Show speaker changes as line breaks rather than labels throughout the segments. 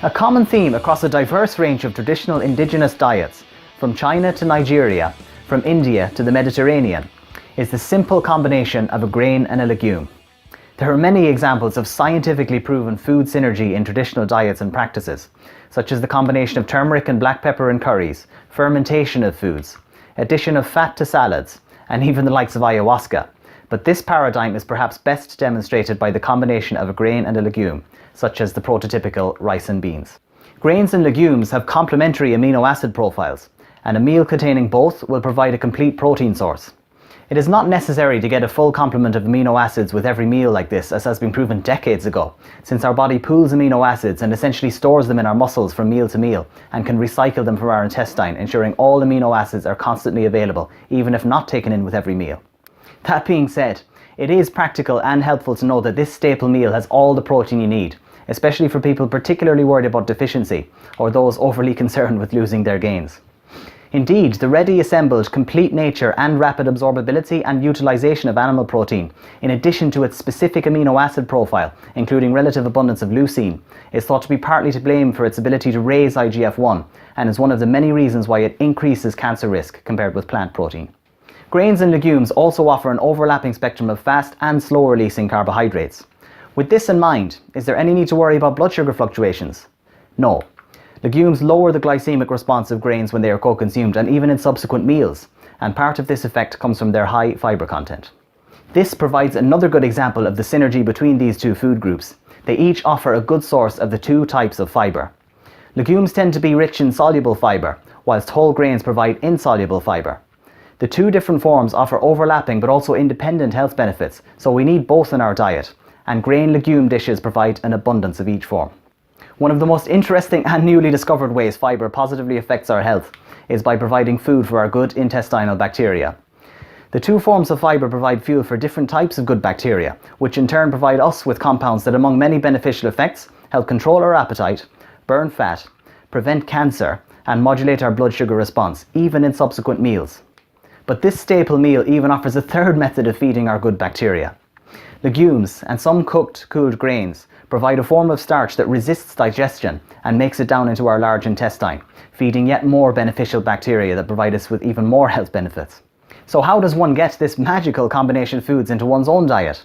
A common theme across a diverse range of traditional indigenous diets, from China to Nigeria, from India to the Mediterranean, is the simple combination of a grain and a legume. There are many examples of scientifically proven food synergy in traditional diets and practices, such as the combination of turmeric and black pepper in curries, fermentation of foods, addition of fat to salads, and even the likes of ayahuasca. But this paradigm is perhaps best demonstrated by the combination of a grain and a legume, such as the prototypical rice and beans. Grains and legumes have complementary amino acid profiles, and a meal containing both will provide a complete protein source. It is not necessary to get a full complement of amino acids with every meal like this, as has been proven decades ago, since our body pools amino acids and essentially stores them in our muscles from meal to meal and can recycle them from our intestine, ensuring all amino acids are constantly available, even if not taken in with every meal. That being said, it is practical and helpful to know that this staple meal has all the protein you need, especially for people particularly worried about deficiency or those overly concerned with losing their gains. Indeed, the ready assembled, complete nature and rapid absorbability and utilization of animal protein, in addition to its specific amino acid profile, including relative abundance of leucine, is thought to be partly to blame for its ability to raise IGF-1 and is one of the many reasons why it increases cancer risk compared with plant protein. Grains and legumes also offer an overlapping spectrum of fast and slow releasing carbohydrates. With this in mind, is there any need to worry about blood sugar fluctuations? No. Legumes lower the glycemic response of grains when they are co-consumed and even in subsequent meals, and part of this effect comes from their high fibre content. This provides another good example of the synergy between these two food groups. They each offer a good source of the two types of fibre. Legumes tend to be rich in soluble fibre, whilst whole grains provide insoluble fibre. The two different forms offer overlapping but also independent health benefits, so we need both in our diet, and grain-legume dishes provide an abundance of each form. One of the most interesting and newly discovered ways fibre positively affects our health is by providing food for our good intestinal bacteria. The two forms of fibre provide fuel for different types of good bacteria, which in turn provide us with compounds that, among many beneficial effects, help control our appetite, burn fat, prevent cancer, and modulate our blood sugar response, even in subsequent meals. But this staple meal even offers a third method of feeding our good bacteria. Legumes and some cooked, cooled grains provide a form of starch that resists digestion and makes it down into our large intestine, feeding yet more beneficial bacteria that provide us with even more health benefits. So how does one get this magical combination of foods into one's own diet?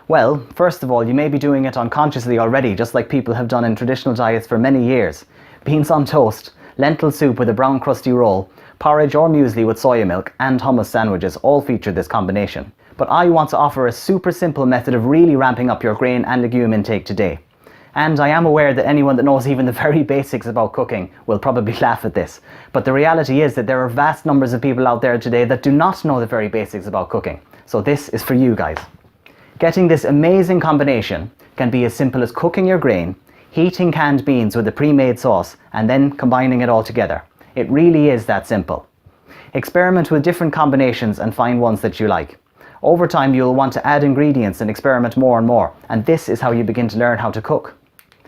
Well, first of all, you may be doing it unconsciously already, just like people have done in traditional diets for many years. Beans on toast, lentil soup with a brown crusty roll, porridge or muesli with soya milk, and hummus sandwiches all feature this combination. But I want to offer a super simple method of really ramping up your grain and legume intake today. And I am aware that anyone that knows even the very basics about cooking will probably laugh at this. But the reality is that there are vast numbers of people out there today that do not know the very basics about cooking. So this is for you guys. Getting this amazing combination can be as simple as cooking your grain, heating canned beans with a pre-made sauce, and then combining it all together. It really is that simple. Experiment with different combinations and find ones that you like. Over time, you'll want to add ingredients and experiment more and more, and this is how you begin to learn how to cook.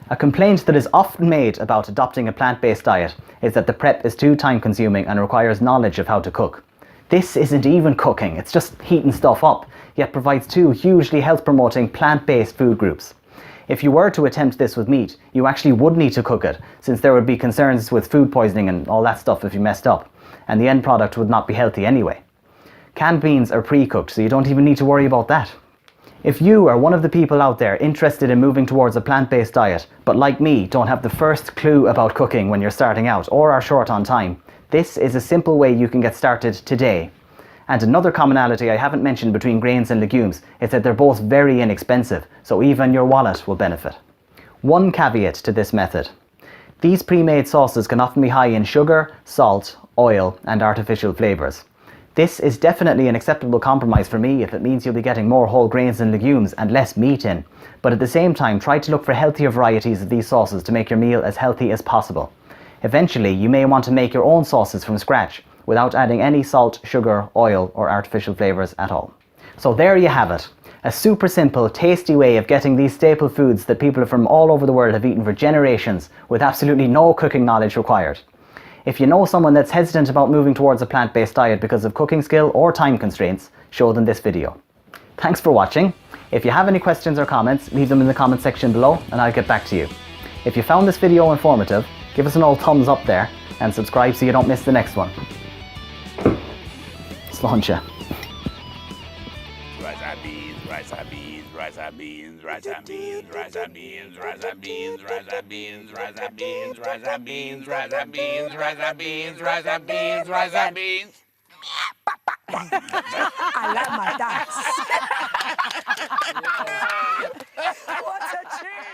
A complaint that is often made about adopting a plant-based diet is that the prep is too time-consuming and requires knowledge of how to cook. This isn't even cooking, it's just heating stuff up, yet provides two hugely health-promoting plant-based food groups. If you were to attempt this with meat, you actually would need to cook it, since there would be concerns with food poisoning and all that stuff if you messed up, and the end product would not be healthy anyway. Canned beans are pre-cooked, so you don't even need to worry about that. If you are one of the people out there interested in moving towards a plant-based diet, but like me, don't have the first clue about cooking when you're starting out or are short on time, this is a simple way you can get started today. And another commonality I haven't mentioned between grains and legumes is that they're both very inexpensive, so even your wallet will benefit. One caveat to this method. These pre-made sauces can often be high in sugar, salt, oil, and artificial flavours. This is definitely an acceptable compromise for me if it means you'll be getting more whole grains and legumes and less meat in, but at the same time try to look for healthier varieties of these sauces to make your meal as healthy as possible. Eventually, you may want to make your own sauces from scratch without adding any salt, sugar, oil or artificial flavours at all. So there you have it. A super simple, tasty way of getting these staple foods that people from all over the world have eaten for generations with absolutely no cooking knowledge required. If you know someone that's hesitant about moving towards a plant-based diet because of cooking skill or time constraints, show them this video. Thanks for watching. If you have any questions or comments, leave them in the comment section below and I'll get back to you. If you found this video informative, give us an old thumbs up there and subscribe so you don't miss the next one. Sláinte.
Rice and beans, rice and beans, rice and beans, rice and beans, rice and beans, rice and beans, rice and beans, rice and beans, rice and beans, rice and beans, rice and beans, rice and beans, rice and beans.
I like my dance. What a treat!